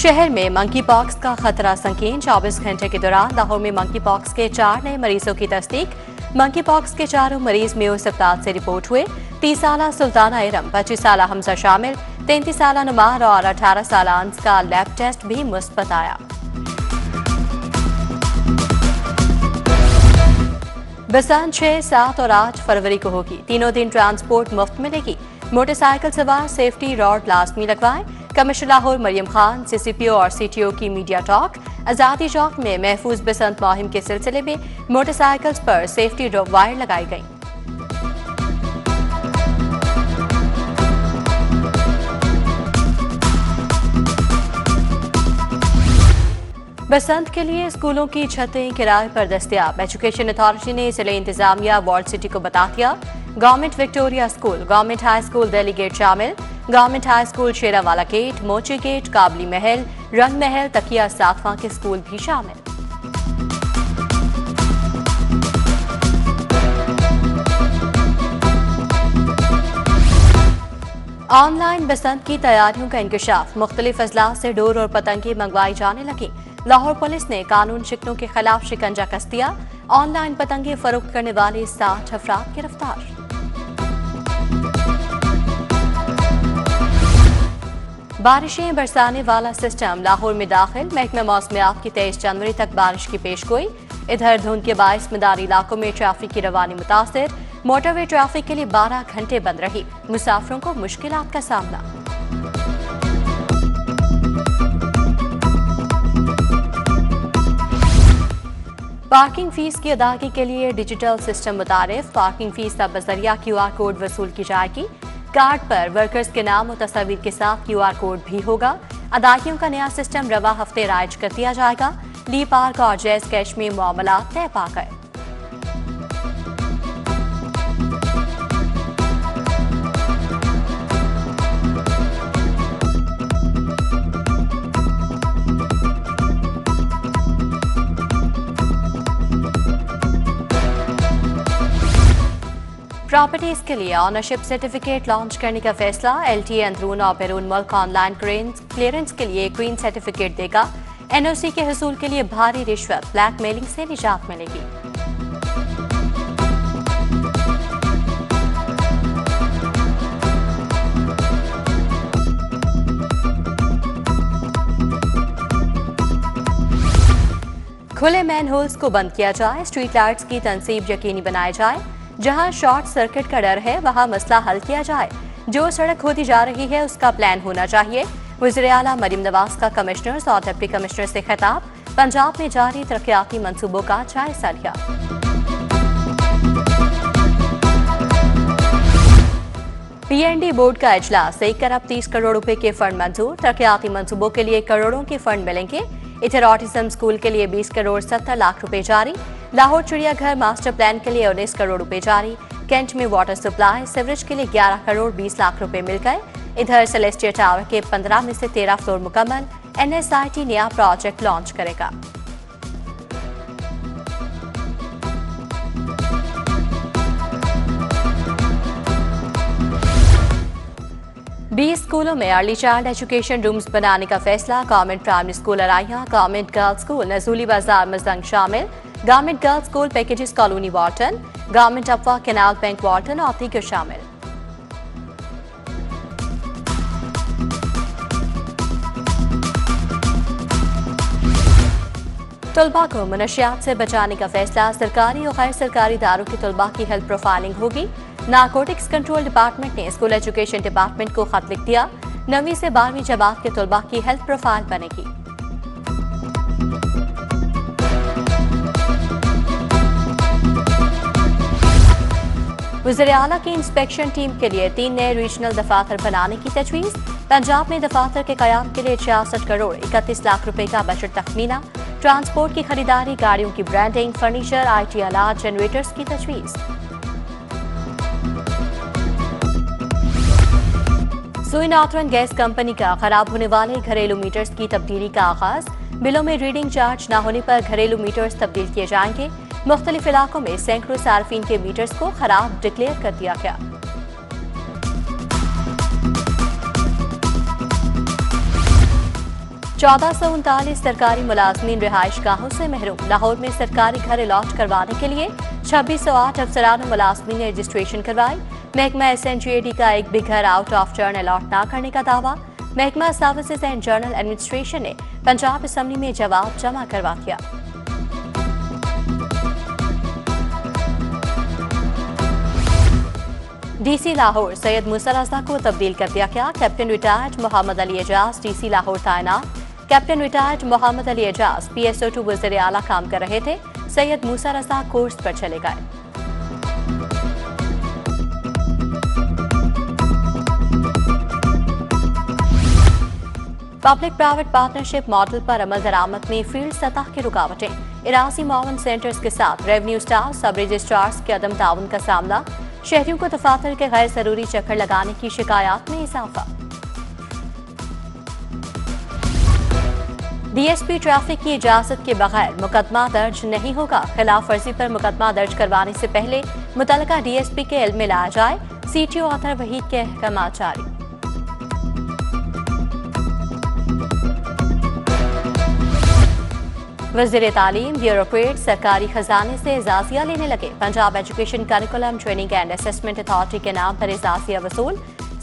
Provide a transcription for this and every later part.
शहर में monkey pox का खतरा संकीन। 24 घंटे के दौरान लाहौर में मंकी पॉक्स के 4 नए मरीजों की तस्दीक। मंकी पॉक्स के 4 मरीज मेयो अस्पताल से रिपोर्ट हुए। 30 साला सुल्ताना इरम, 25 साला हमजा शामिल, 33 साला नुमार और 18 साला अंस का लैब टेस्ट भी मुस्बत आया। बसंत 6, 7 और 8 फरवरी को होगी। तीनों दिन ट्रांसपोर्ट मुफ्त मिलेगी। मोटरसाइकिल सवार सेफ्टी रॉड लाजमी लगवाएं। कमिश्नर लाहौर मरियम खान, CCPO और CTO की मीडिया टॉक। आजादी चौक में महफूज बसंत मुहिम के सिलसिले में मोटरसाइकिल्स पर सेफ्टी वायर लगाई गई। बसंत के लिए स्कूलों की छतें किराए पर दस्तयाब। एजुकेशन अथॉरिटी ने जिले इंतजामिया वॉर्ड सिटी को बता दिया। Government Victoria school, government high school Delhi gate शामिल। Government high school Sherawala gate, Mochi gate, Kabli Mahal, Rang महल, तकिया सातवां के स्कूल भी शामिल। ऑनलाइन बसंत की तैयारियों का इंकशाफ। मुख्तलिफ अजला से डोर और पतंगे मंगवाई जाने लगी। लाहौर पुलिस ने कानून शिकनों के खिलाफ शिकंजा कस दिया। ऑनलाइन पतंगे फरोख्त करने वाले 60 अफराद गिरफ्तार। बारिशें बरसाने वाला सिस्टम लाहौर में दाखिल। महकमा मौसमियात की 23 जनवरी तक बारिश की पेशगोई। इधर धुंध के बायस मैदानी इलाकों में ट्रैफिक की रवानी मुतासिर। मोटरवे ट्रैफिक के लिए 12 घंटे बंद रही। मुसाफिरों को मुश्किलात का सामना। पार्किंग फीस की अदायगी के लिए डिजिटल सिस्टम मुतारिफ। पार्किंग फीस अब बजरिया QR कोड वसूल की जाएगी। कार्ड पर वर्कर्स के नाम और तस्वीर के साथ QR कोड भी होगा। अदायगियों का नया सिस्टम रवा हफ्ते राइज कर दिया जाएगा। ली पार्क और जैज कैश में मामला तय पा गए। प्रॉपर्टीज के लिए ऑनरशिप सर्टिफिकेट लॉन्च करने का फैसला। LTA अंदरून और बैरून मुल्क ऑनलाइन क्लियरेंस के लिए क्वीन सर्टिफिकेट देगा। NOC के हसूल के लिए भारी रिश्वत, ब्लैकमेलिंग से निजात मिलेगी। खुले मैन होल्स को बंद किया जाए। स्ट्रीट लाइट्स की तनसीब यकीनी बनाई जाए। जहां शॉर्ट सर्किट का डर है वहां मसला हल किया जाए। जो सड़क होती जा रही है उसका प्लान होना चाहिए। वज़ीर आला मरीम नवाज का कमिश्नर्स और डिप्टी कमिश्नर से खिताब। पंजाब में जारी तरक्याती मंसूबों का जायजा लिया। PND बोर्ड का इजलास। 1 अरब 30 करोड़ रुपए के फंड मंजूर। तरक्याती मंसूबों के लिए करोड़ों के फंड मिलेंगे। इधर ऑटिज्म स्कूल के लिए 20 करोड़ 70 लाख रुपए जारी। लाहौर चिड़ियाघर मास्टर प्लान के लिए 19 करोड़ रुपए जारी। कैंट में वाटर सप्लाई सीवरेज के लिए 11 करोड़ 20 लाख रुपए मिल गए। इधर सेलेस्टिया टावर के 15 में से 13 फ्लोर मुकम्मल। NSIT नया प्रोजेक्ट लॉन्च करेगा। बीस स्कूलों में अर्ली चाइल्ड एजुकेशन रूम्स बनाने का फैसला। Government primary school Araiya, government girls school नजूली बाजार मजदंग शामिल। Government girls school packages colony Walton, government अफवा कैनाल बैंक वार्टन और दीगर शामिल। तलबा को मनशियात से बचाने का फैसला। सरकारी और गैर सरकारी इदारों की तलबा की हेल्थ प्रोफाइलिंग होगी। नारकोटिक्स कंट्रोल डिपार्टमेंट ने स्कूल एजुकेशन डिपार्टमेंट को खत लिख दिया। 9वीं से 12वीं जमात के तलबा की हेल्थ प्रोफाइल बनेगी। वज़ीर आला की इंस्पेक्शन टीम के लिए 3 नए रीजनल दफातर बनाने की तजवीज़। पंजाब में दफातर के कयाम के लिए 66 करोड़ 31 लाख रुपए का बजट तखमीना। ट्रांसपोर्ट की खरीदारी, गाड़ियों की ब्रांडिंग, फर्नीचर, IT आलात, जनरेटर्स की तजवीज़। सुई नॉर्थरन गैस कंपनी का खराब होने वाले घरेलू मीटर्स की तब्दीली का आगाज। बिलों में रीडिंग चार्ज न होने पर घरेलू मीटर्स तब्दील किए जाएंगे। मुख्तलिफ इलाकों में सैकड़ों सार्फिन के मीटर्स को खराब डिक्लेयर कर दिया गया। 1439 सरकारी मुलाजमीन रिहाइश गाहों से महरूम। लाहौर में सरकारी घर अलॉट करवाने के लिए 2608 अफसरान मुलाजमीन ने रजिस्ट्रेशन करवाई। महकमा SNGAD का एक भी घर आउट ऑफ टर्न अलॉट न करने का दावा। महकमा सर्विसेज एंड जनरल एडमिनिस्ट्रेशन ने पंजाब असम्बली में जवाब जमा करवा दिया। DC लाहौर सैयद मूसा रज़ा को तब्दील कर दिया गया। Captain retired Mohammad Ali Ejaz DC Lahore तैनात। Captain retired Mohammad Ali Ejaz PSO2 वज़ीर आला काम कर रहे थे। सैयद मूसा रज़ा कोर्स पर चले गए। पब्लिक प्राइवेट पार्टनरशिप मॉडल पर अमल दरामद में फील्ड सतह की रुकावटें। इरासी मावन सेंटर्स के साथ रेवेन्यू स्टाफ सब रजिस्ट्रार्स के अदम ताउन का सामना। शहरियों को दफातर के गैर जरूरी चक्कर लगाने की शिकायत में इजाफा। DSP ट्रैफिक की इजाजत के बगैर मुकदमा दर्ज नहीं होगा। खिलाफ वर्जी पर मुकदमा दर्ज करवाने से पहले मुतल्लिका DSP के इल्म में लाया जाए। CTO अतर वहीद के अहकाम जारी। वज़ीर तालीम ब्यूरोक्रेट सरकारी खजाने से एजाजिया लेने लगे। Punjab education curriculum training and assessment authority के नाम पर एजाजिया वसूल।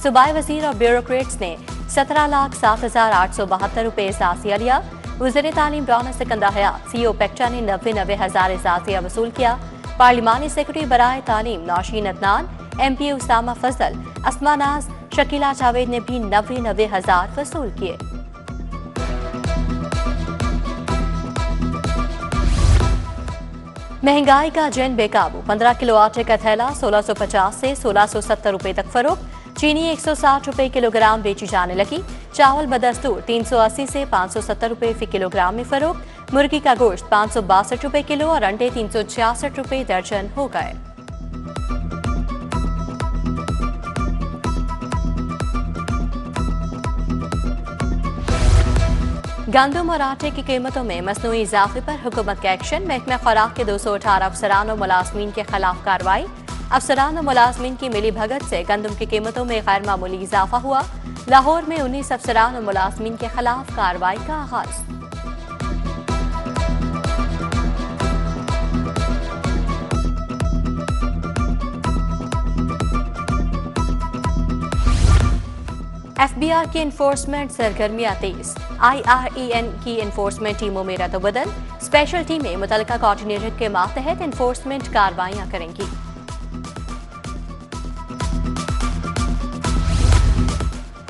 सूबाई वजीर और ब्यूरोक्रेट्स ने 17,07,872 रुपये एजाजिया लिया। वज़ीर तालीम रौनक सिकंदर हयात CO पेक्टा ने 90 हज़ार एजाजिया वसूल किया। पार्लिमानी सेक्रेटरी बराए तालीम नौशीन अदनान, MP उसामा फजल, अस्मा नाज, शकीला जावेद ने भी 90 हज़ार वसूल किए। महंगाई का जैन बेकाबू। 15 किलो आटे का थैला 1650 से 1670 रुपए तक फरोख्त। चीनी 160 रुपए किलोग्राम बेची जाने लगी। चावल बदस्तूर 380 से 570 रुपए फी किलोग्राम में फरोख्त। मुर्गी का गोश्त 562 रुपए किलो और अंडे 366 रुपए दर्जन हो गए। गंदम और आटे की कीमतों में मसनूई इजाफे पर हुकूमत का एक्शन। महकमा खुराक के 218 अफसरान और मुलाजमीन के खिलाफ कार्रवाई। अफसरान और मुलाजमीन की मिली भगत से गंदम की कीमतों में गैर मामूली इजाफा हुआ। लाहौर में 19 अफसरान और मुलाजमीन के खिलाफ कार्रवाई का आगाज। FBI की इन्फोर्समेंट सरगर्मियां तेज। IREN की इन्फोर्समेंट टीमों में रद्द-बदल। स्पेशल टीमें मुतल्लिका कोऑर्डिनेटर के मातहत इन्फोर्समेंट कार्रवाइयां करेंगी।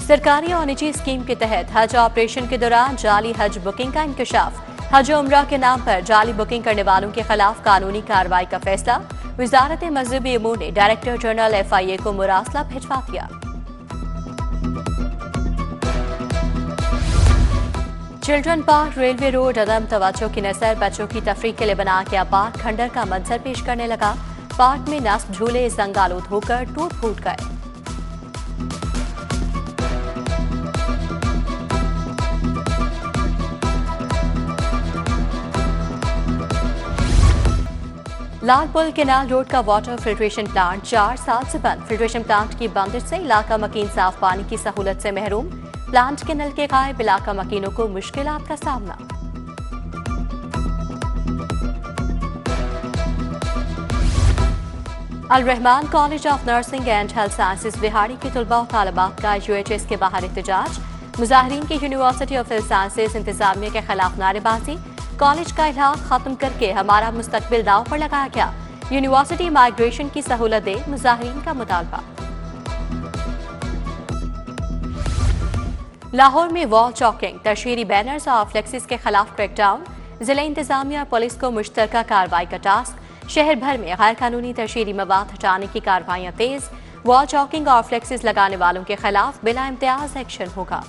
सरकारी और निजी स्कीम के तहत हज ऑपरेशन के दौरान जाली हज बुकिंग का इंकशाफ। हज उम्रा के नाम पर जाली बुकिंग करने वालों के खिलाफ कानूनी कार्रवाई का फैसला। वजारत मजहबी अमूर ने डायरेक्टर जनरल FIA को मुरासला भिजवा दिया। चिल्ड्रन पार्क रेलवे रोड अदम तवज्जो की नजर बच्चों की तफरीह के लिए बना गया पार्क खंडर का मंजर पेश करने लगा। पार्क में नस्ब झूले जंग आलूद होकर टूट फूट गए। लालपुल केनाल रोड का वाटर फिल्ट्रेशन प्लांट 4 साल से बंद। फिल्ट्रेशन प्लांट की बंदिश से इलाका मकीन साफ पानी की सहूलत से महरूम। प्लांट के नल के गायब इलाका मकीनों को मुश्किलात का सामना। Al Rahman college of nursing and health sciences बिहाड़ी के तलबा और तालिबात का UHS के बाहर एहतजाज। मुजाहिरीन की यूनिवर्सिटी ऑफ हेल्थ साइंसेज इंतजामिया के खिलाफ नारेबाजी। कॉलेज का इलाका खत्म करके हमारा मुस्तकबिल दाव पर लगाया गया। यूनिवर्सिटी माइग्रेशन की सहूलत दे, मुजाहिरीन का मुतालबा। लाहौर में वॉल चॉकिंग, तशहीरी बैनर्स और फ्लेक्सिस के खिलाफ क्रैकडाउन। जिला इंतजामिया पुलिस को मुश्तरका कार्रवाई का टास्क। शहर भर में गैर कानूनी तशहीरी मवाद हटाने की कार्रवाइयां तेज। वॉल चॉकिंग और फ्लेक्सिस लगाने वालों के खिलाफ बिला इम्तियाज एक्शन होगा।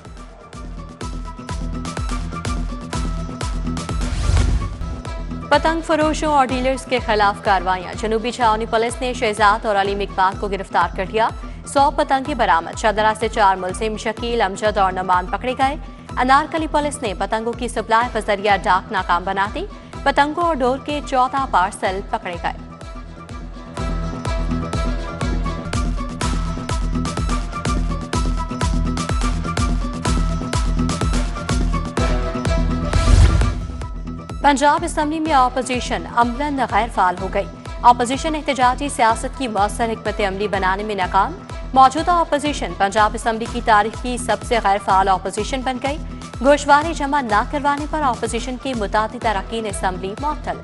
पतंग फरोशों और डीलर्स के खिलाफ कार्रवाइयां। जनूबी छावनी पुलिस ने शहजाद और अलीम इकबाल को गिरफ्तार कर लिया। 100 पतंगे बरामद। चदरा से 4 मुलजिम शकील, अमजद और नमान पकड़े गए। अनारकली पुलिस ने पतंगों की सप्लाई बजरिया डाक नाकाम बना दी। पतंगों और डोर के 14 पार्सल पकड़े गए। पंजाब असम्बली में अपोजिशन अमलन गैर फाल हो गई। अपोजिशन एहतजाजी सियासत की मौसर हिकमत अमली बनाने में नाकाम। मौजूदा अपोजिशन पंजाब असम्बली की तारीख की सबसे गैर फाल अपोजिशन बन गई। गोशवारे जमा न करवाने पर अपोजिशन के मुतादिद अरकान असम्बली मुअत्तल।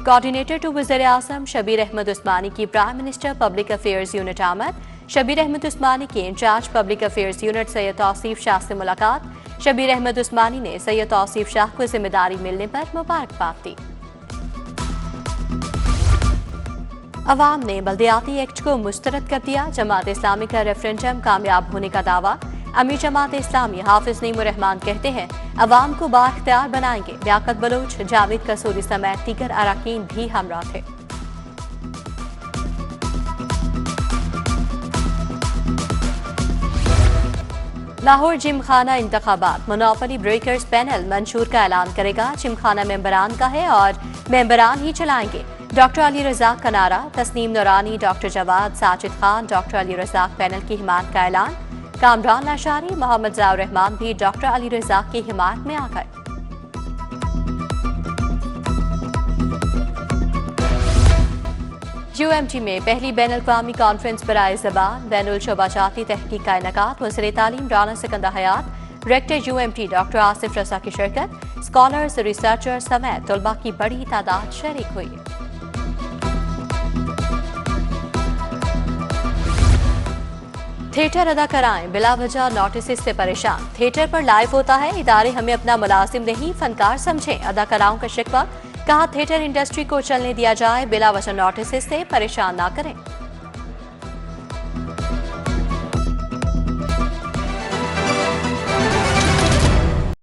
कोऑर्डिनेटर टू वज़ीर-ए-आज़म शबीर अहमद उस्मानी की prime minister public affairs unit आमद। शबीर अहमद उस्मानी के incharge public affairs unit Syed Tauseef Shah से मुलाकात। शबीर अहमद उस्मानी ने सैयद तौसीफ शाह को जिम्मेदारी मिलने पर मुबारकबाद दी। अवाम ने बल्दियाती एक्ट को मुस्तरद कर दिया। जमात इस्लामी का रेफरेंडम कामयाब होने का दावा। अमीर जमात इस्लामी हाफिज नईमुर रहमान कहते हैं अवाम को बाख्तियार बनाएंगे। लियाकत बलोच, जावेद कसूरी समेत दीगर अरकान भी हमरा थे। लाहौर जिमखाना इंतखाबात मोनोपोली ब्रेकर्स पैनल मंशूर का ऐलान करेगा। जिमखाना मेंबरान का है और मेंबरान ही चलाएंगे। डॉक्टर अली रज़ाक का नारा। Tasneem Noorani, doctor Jawad, Sajid Khan, doctor Ali Razzaq panel की हिमायत का ऐलान। कामरान लाशारी, मोहम्मद ज़ियाउर रहमान भी डॉक्टर अली रज़ाक की हिमायत में आ गए। UMT में पहली बैन अल-अक़वामी कॉन्फ्रेंस बराए ज़बान बैनुल शोबाजाती तहकीक का इनेकाद। वज़ीर तालीम राना सिकंदर हयात, डायरेक्टर UMT डॉक्टर आसिफ रज़ा की शिरकत। स्कॉलर्स, रिसर्चर समेत तलबा की बड़ी तादाद शरीक हुई। थिएटर अदा कराएं बिला वजह नोटिस से परेशान। थिएटर पर लाइव होता है, इदारे हमें अपना मुलाजिम नहीं फनकार समझें। अदाकाराओं का शिकवा। कहा थिएटर इंडस्ट्री को चलने दिया जाए, बिला वजह नोटिस से परेशान ना करें।